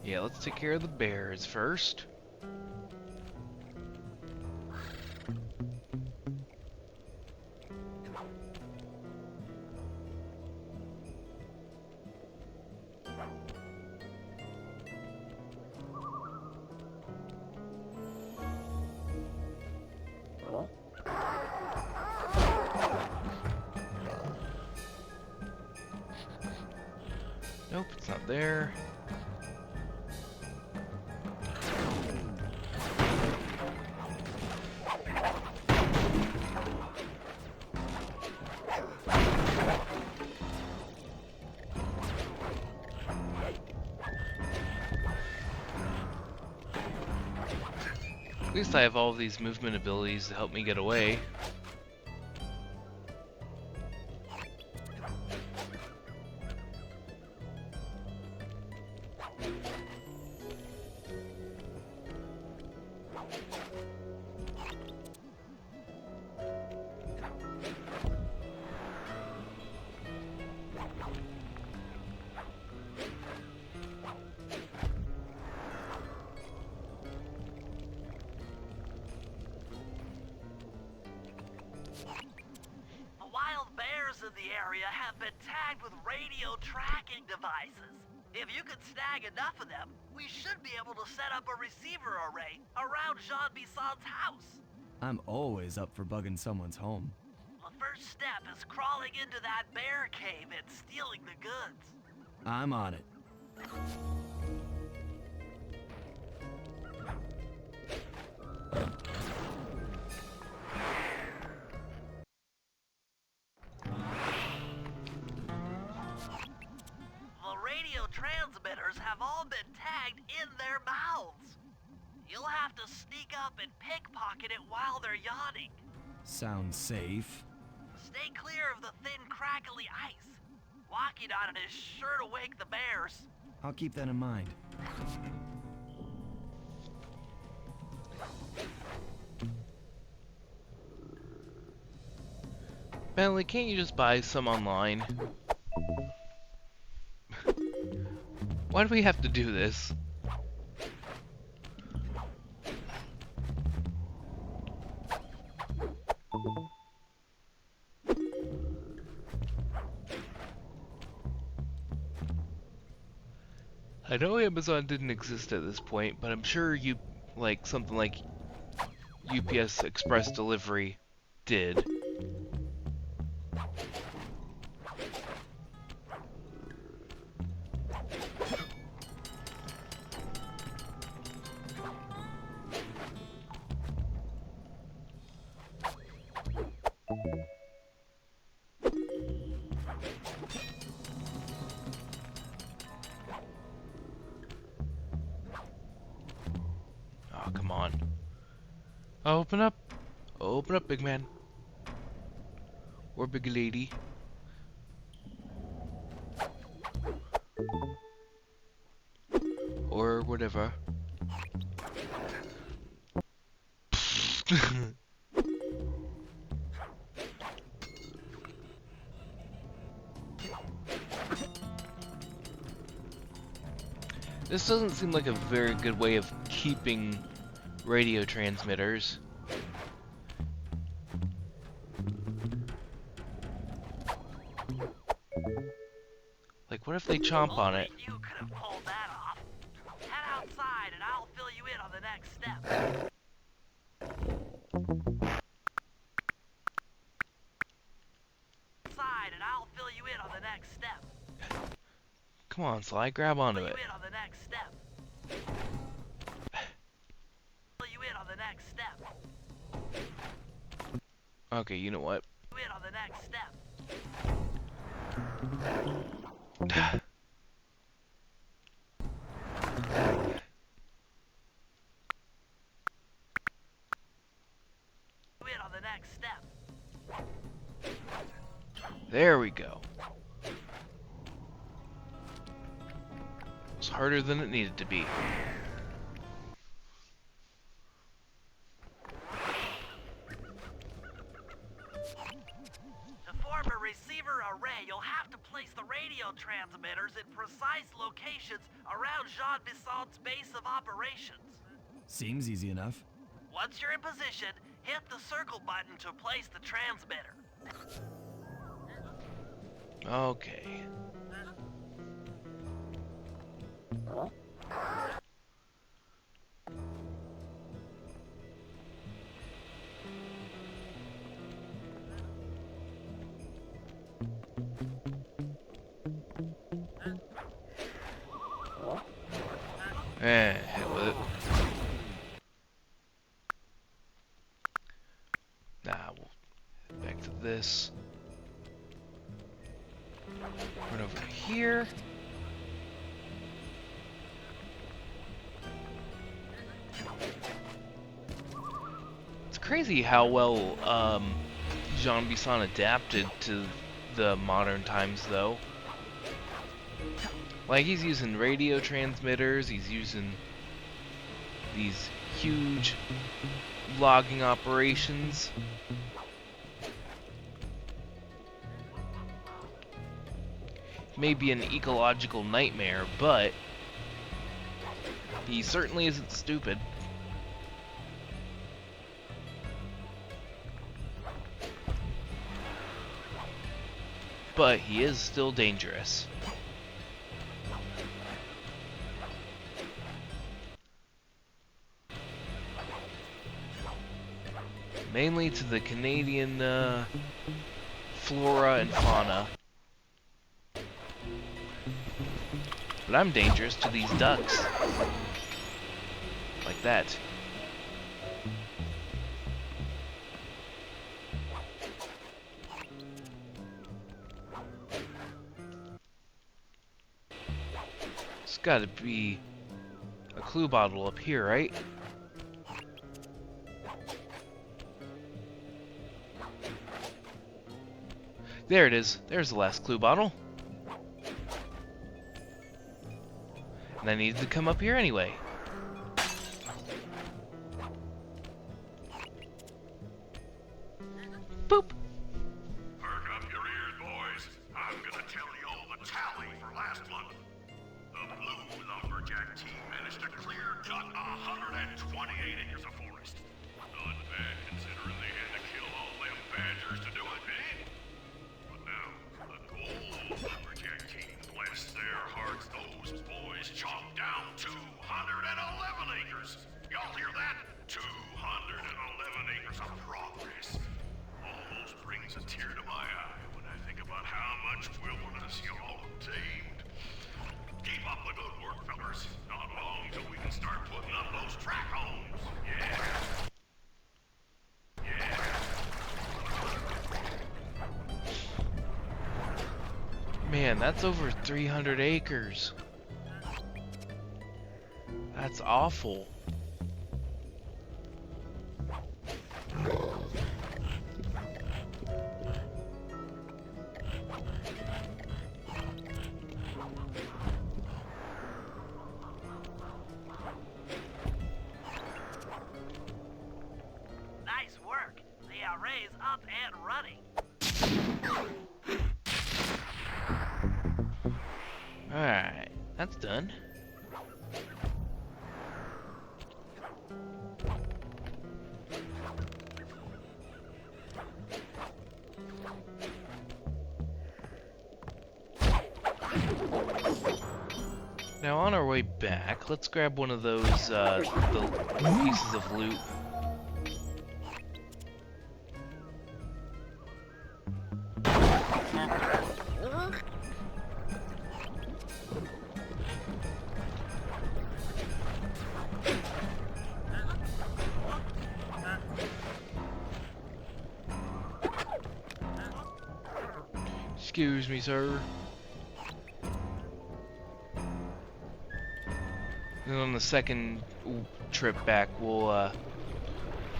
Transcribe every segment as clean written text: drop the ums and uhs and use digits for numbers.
Yeah, let's take care of the bears first. Nope, it's not there. At least I have all of these movement abilities to help me get away. In the area have been tagged with radio tracking devices. If you could snag enough of them, we should be able to set up a receiver array around Jean Bisson's house. I'm always up for bugging someone's home. The first step is crawling into that bear cave and stealing the goods. I'm on it. Transmitters have all been tagged in their mouths. You'll have to sneak up and pickpocket it while they're yawning. Sounds safe. Stay clear of the thin, crackly ice. Walking on it is sure to wake the bears. I'll keep that in mind. Bentley, can't you just buy some online? Why do we have to do this? I know Amazon didn't exist at this point, but I'm sure something like UPS Express Delivery did. Oh, come on. Open up. Open up, big man. Or big lady. Or whatever. This doesn't seem like a very good way of keeping radio transmitters. Like, what if they chomp on it? You could have pulled that off. Head outside and I'll fill you in on the next step. Outside and I'll fill you in on the next step. Come on, Sly, grab onto it. Fill you in on the next step. Fill you in on the next step. Okay, you know what? Fill you in on the next step. On the next step. There we go. It's harder than it needed to be. To form a receiver array, you'll have to place the radio transmitters in precise locations around Jean Bisson's base of operations. Seems easy enough. Once you're in position, hit the circle button to place the transmitter. Okay. Hit with it. Nah, we'll head back to this. Run over to here. It's crazy how well Jean Bisson adapted to the modern times, though. Like, he's using radio transmitters, he's using these huge logging operations. Maybe an ecological nightmare, but he certainly isn't stupid. But he is still dangerous. Mainly to the Canadian flora and fauna. But I'm dangerous to these ducks. Like that. There's gotta be a clue bottle up here, right? There it is. There's the last clue bottle. And I needed to come up here anyway. Boop. Perk up your ears, boys. I'm gonna tell you all the tally for last month. The Blue Lumberjack team managed to clear cut 128 acres of forest. Not bad considering they had to kill all them badgers to do it, eh? But now, the Gold Lumberjack team, bless their hearts, those boys chopped down 211 acres. Y'all hear that? 211 acres of progress. Almost brings a tear to my eye when I think about how much wilderness y'all have tamed. Keep up the good work, fellas. Not long till we can start putting up those track homes. Yeah. Man, that's over 300 acres. That's awful. Nice work. The array's up and running. Alright, that's done. Now on our way back, let's grab one of those the pieces of loot. Excuse me, sir. And on the second trip back, we'll,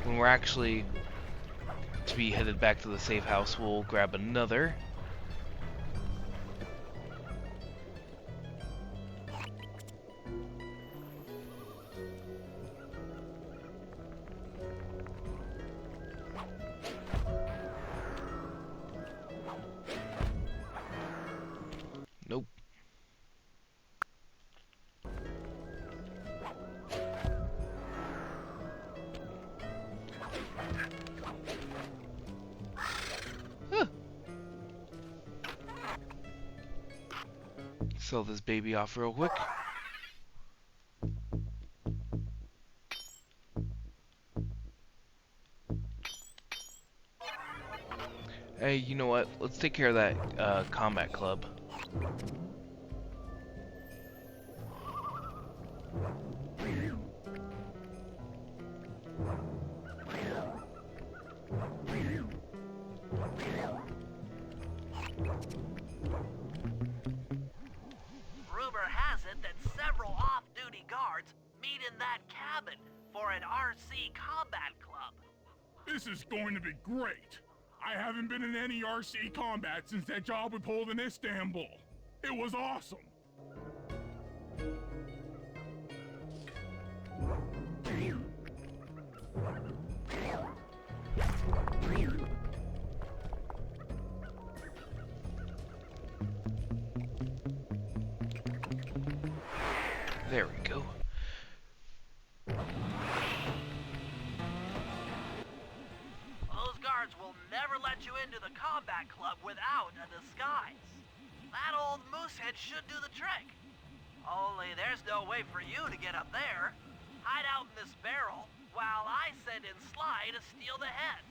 when we're actually to be headed back to the safe house, we'll grab another. Nope. Sell this baby off real quick. Hey, you know what? Let's take care of that combat club. Rumor has it that several off-duty guards meet in that cabin for an RC combat club. This is going to be great. I haven't been in any RC combat since that job we pulled in Istanbul. It was awesome. There we go. Those guards will never let you into the combat club without a disguise. That old moosehead should do the trick. Only there's no way for you to get up there. Hide out in this barrel while I send in Sly to steal the head.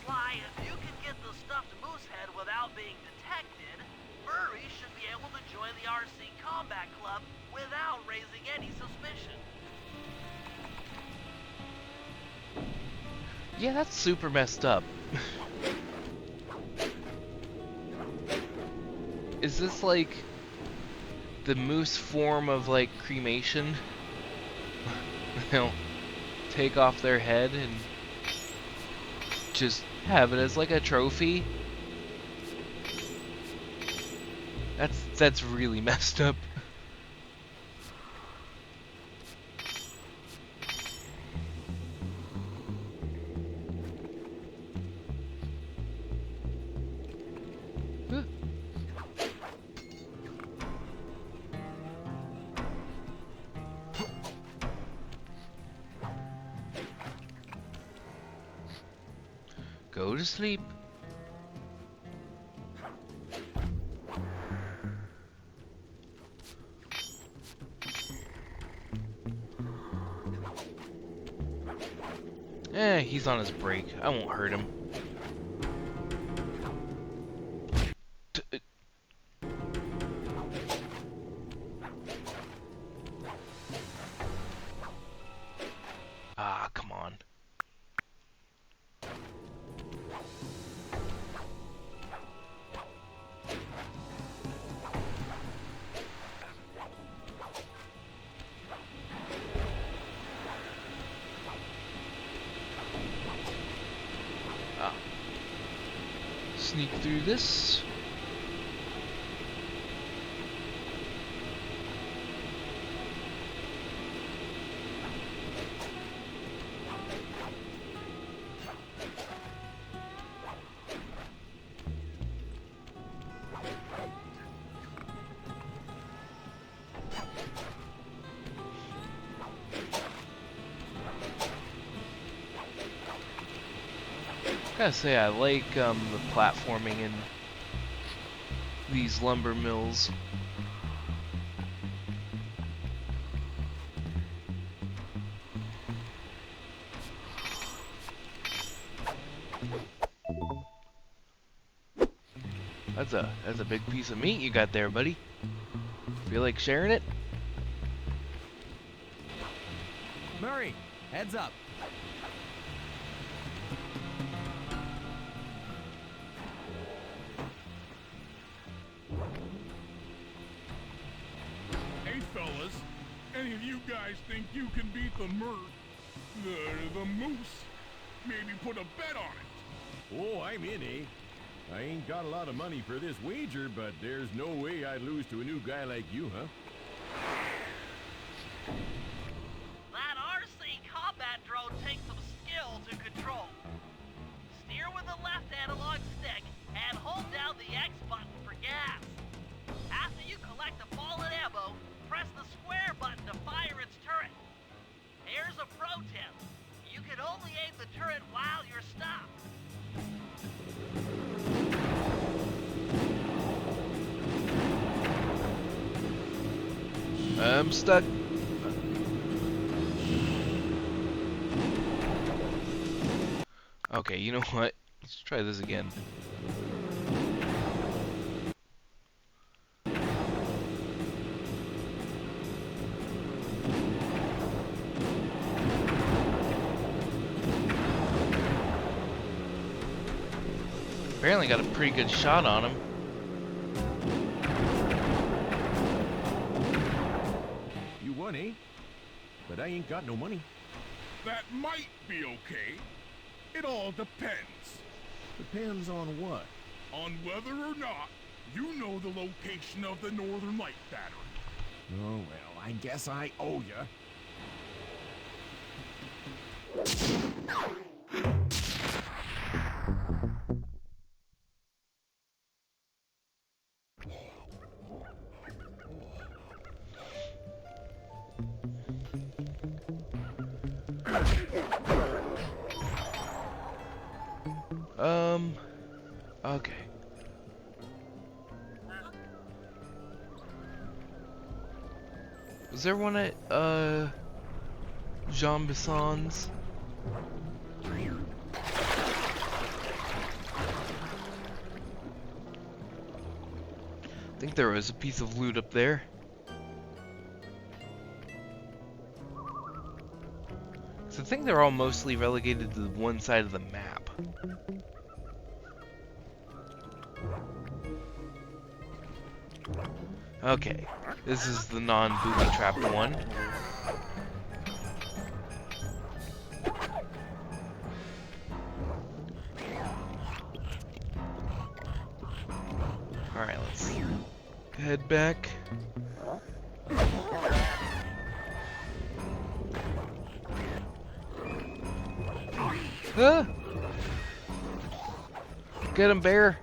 Sly, if you can get the stuffed moosehead without being detected, Murray should be able to join the RC Combat Club without raising any suspicion. Yeah, that's super messed up. Is this like the moose form of like cremation? They'll take off their head and just have it as like a trophy? That's really messed up. Huh. Go to sleep. He's on his break. I won't hurt him. Ah, come on. Sneak through this. Gotta say, I like the platforming in these lumber mills. That's a big piece of meat you got there, buddy. Feel like sharing it? Murray, heads up. Hey, fellas, any of you guys think you can beat the the moose? Maybe put a bet on it. Oh, I'm in, eh? I ain't got a lot of money for this wager, but there's no way I'd lose to a new guy like you, huh? That RC combat drone takes some skill to control. Steer with the left analog stick and hold down the X button for gas. After you collect the fallen ammo, press the square button to fire its turret. Here's a pro tip. I'm stuck. Okay, you know what? Let's try this again. Apparently got a pretty good shot on him. You won, eh? But I ain't got no money. That might be okay. It all depends Depends on what? on whether or not you know the location of the Northern Light Battery. Oh, well, I guess I owe ya. Okay. Was there one at, Jean Bisson's? I think there was a piece of loot up there. 'Cause I think they're all mostly relegated to one side of the map. Okay, this is the non-booby trapped one. Alright, let's head back. Huh? Get him, bear.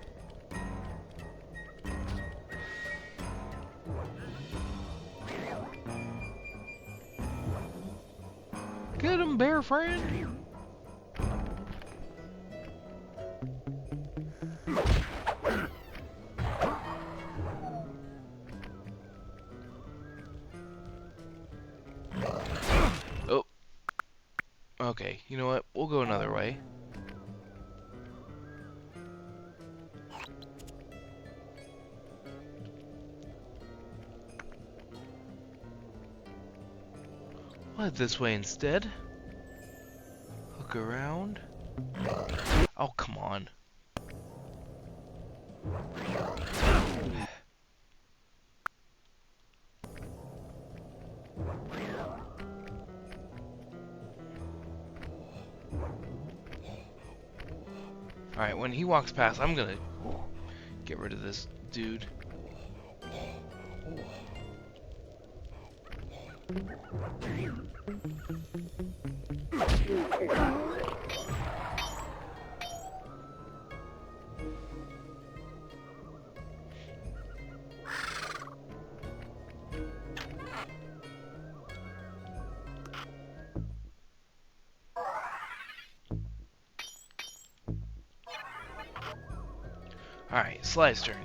Get him, bear friend. Oh. Okay, you know what? We'll go another way. We'll head this way instead. Look around. Oh, come on. Alright, when he walks past, I'm gonna get rid of this dude. Alright, Sly's turn.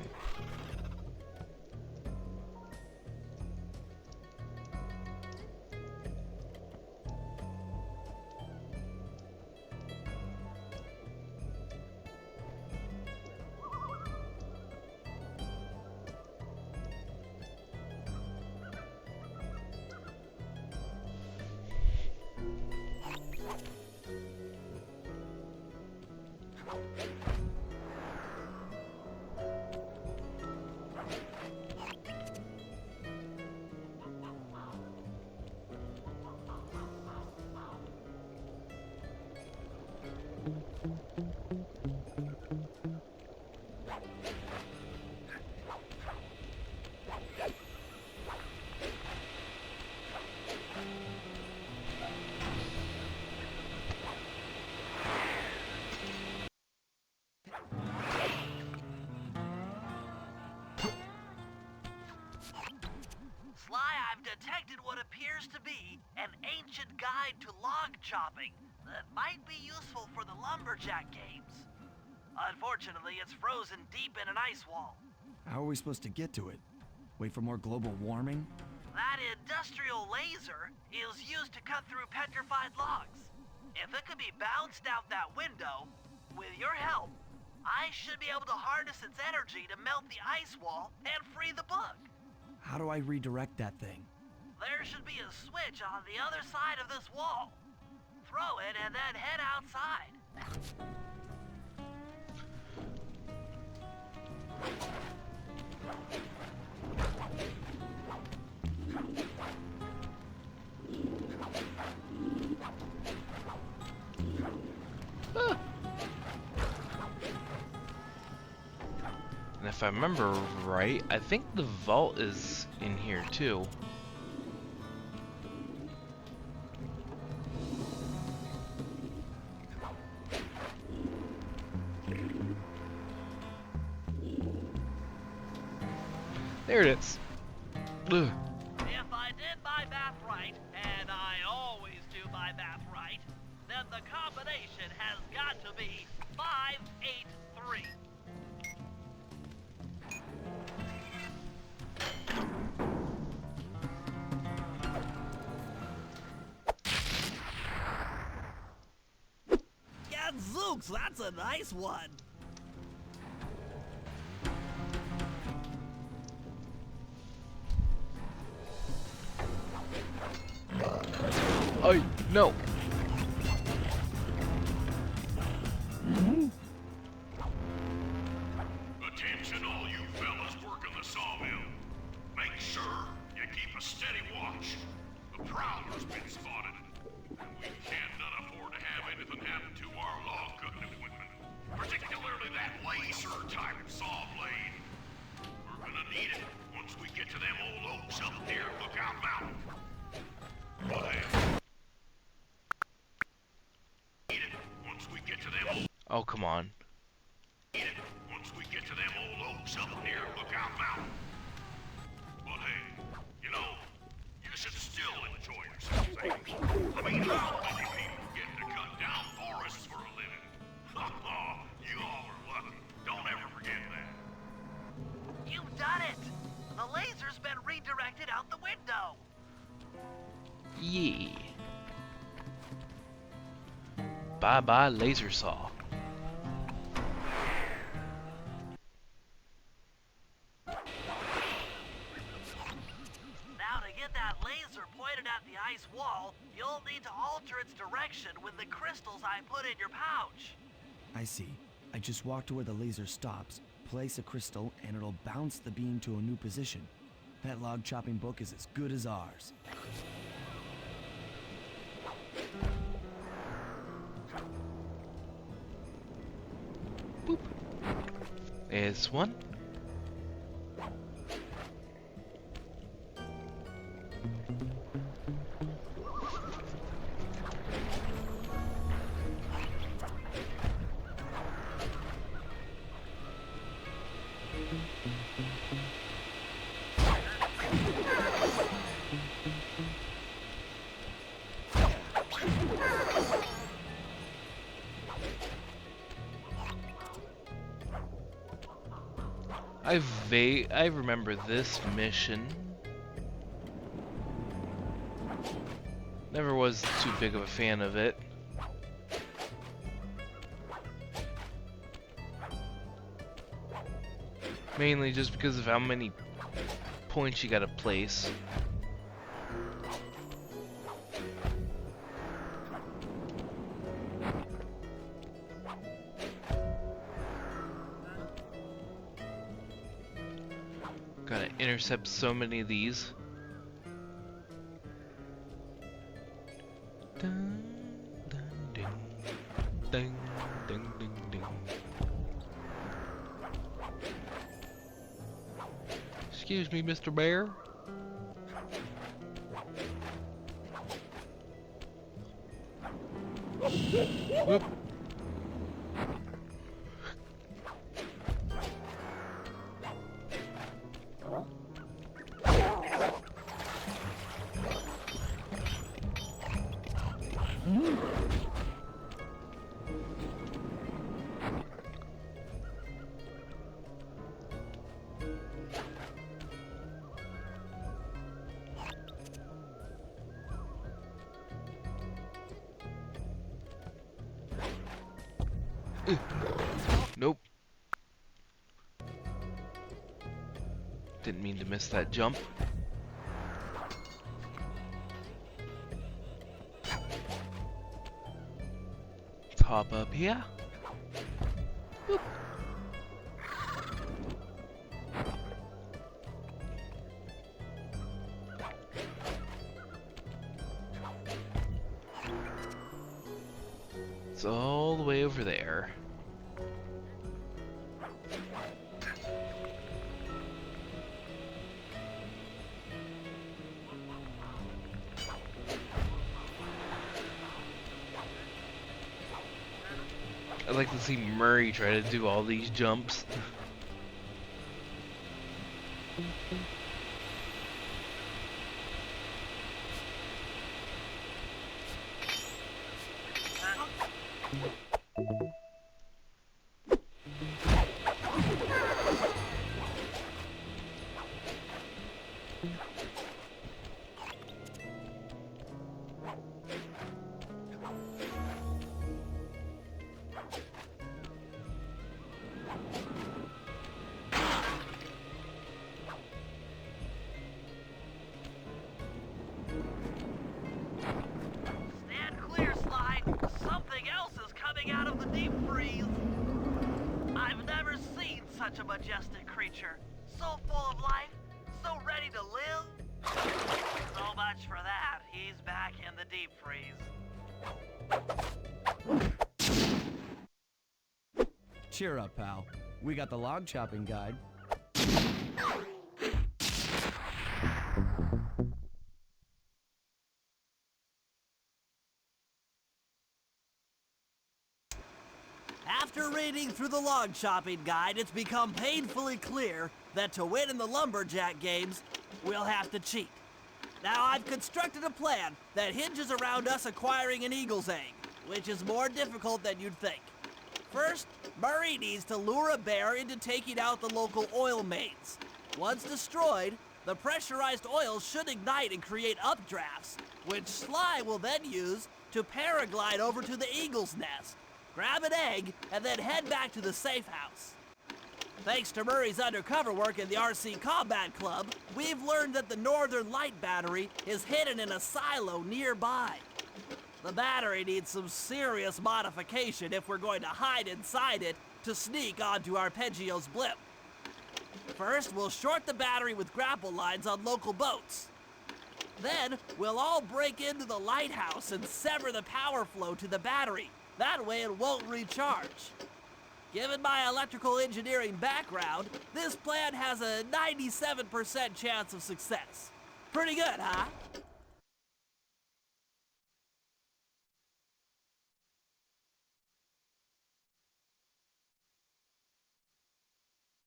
Sly, I've detected what appears to be an ancient guide to log chopping that might be useful for the lumberjack games. Unfortunately, it's frozen deep in an ice wall. How are we supposed to get to it? Wait for more global warming? That industrial laser is used to cut through petrified logs. If it could be bounced out that window, with your help, I should be able to harness its energy to melt the ice wall and free the book. How do I redirect that thing? There should be a switch on the other side of this wall. Throw it and then head outside. And if I remember right, I think the vault is in here too. There it is. Ugh. If I did my math right, and I always do my math right, then the combination has got to be 583. Gadzooks, that's a nice one. Oh no. Attention all you fellas working the sawmill. Make sure you keep a steady watch. The prowler's been spotted. And we can't none afford to have anything happen to our log cutting equipment. Particularly that laser-type saw blade. We're gonna need it once we get to them old oaks up near Lookout Mountain. But need it once we get to them old Oh, come on. need it once we get to them old oaks up near Lookout Mountain. But hey, you know, you should still enjoy yourselves, eh? I mean, how many people get to cut down forests for a living? You all are lucky. Don't ever forget that. You've done it! The laser's been redirected out the window. Yeah. Bye bye laser saw. Now to get that laser pointed at the ice wall, you'll need to alter its direction with the crystals I put in your pouch. I see. I just walk to where the laser stops, place a crystal, and it'll bounce the beam to a new position. That log chopping book is as good as ours. Boop. There's one. I remember this mission. Never was too big of a fan of it. Mainly just because of how many points you gotta place. Gotta intercept so many of these. Dun, dun, ding. Ding, ding, ding, ding. Excuse me, Mr. Bear. Whoop. Didn't mean to miss that jump. Let's hop up here. Boop. It's all the way over there. I'd like to see Murray try to do all these jumps. Stand clear, Sly. Something else is coming out of the deep freeze. I've never seen such a majestic creature. So full of life, so ready to live. So much for that. He's back in the deep freeze. Cheer up, pal. We got the log chopping guide. After reading through the log chopping guide, it's become painfully clear that to win in the lumberjack games, we'll have to cheat. Now, I've constructed a plan that hinges around us acquiring an eagle's egg, which is more difficult than you'd think. First, Murray needs to lure a bear into taking out the local oil mains. Once destroyed, the pressurized oil should ignite and create updrafts, which Sly will then use to paraglide over to the eagle's nest, grab an egg, and then head back to the safe house. Thanks to Murray's undercover work in the RC Combat Club, we've learned that the Northern Light Battery is hidden in a silo nearby. The battery needs some serious modification if we're going to hide inside it to sneak onto Arpeggio's blimp. First, we'll short the battery with grapple lines on local boats. Then, we'll all break into the lighthouse and sever the power flow to the battery. That way it won't recharge. Given my electrical engineering background, this plan has a 97% chance of success. Pretty good, huh?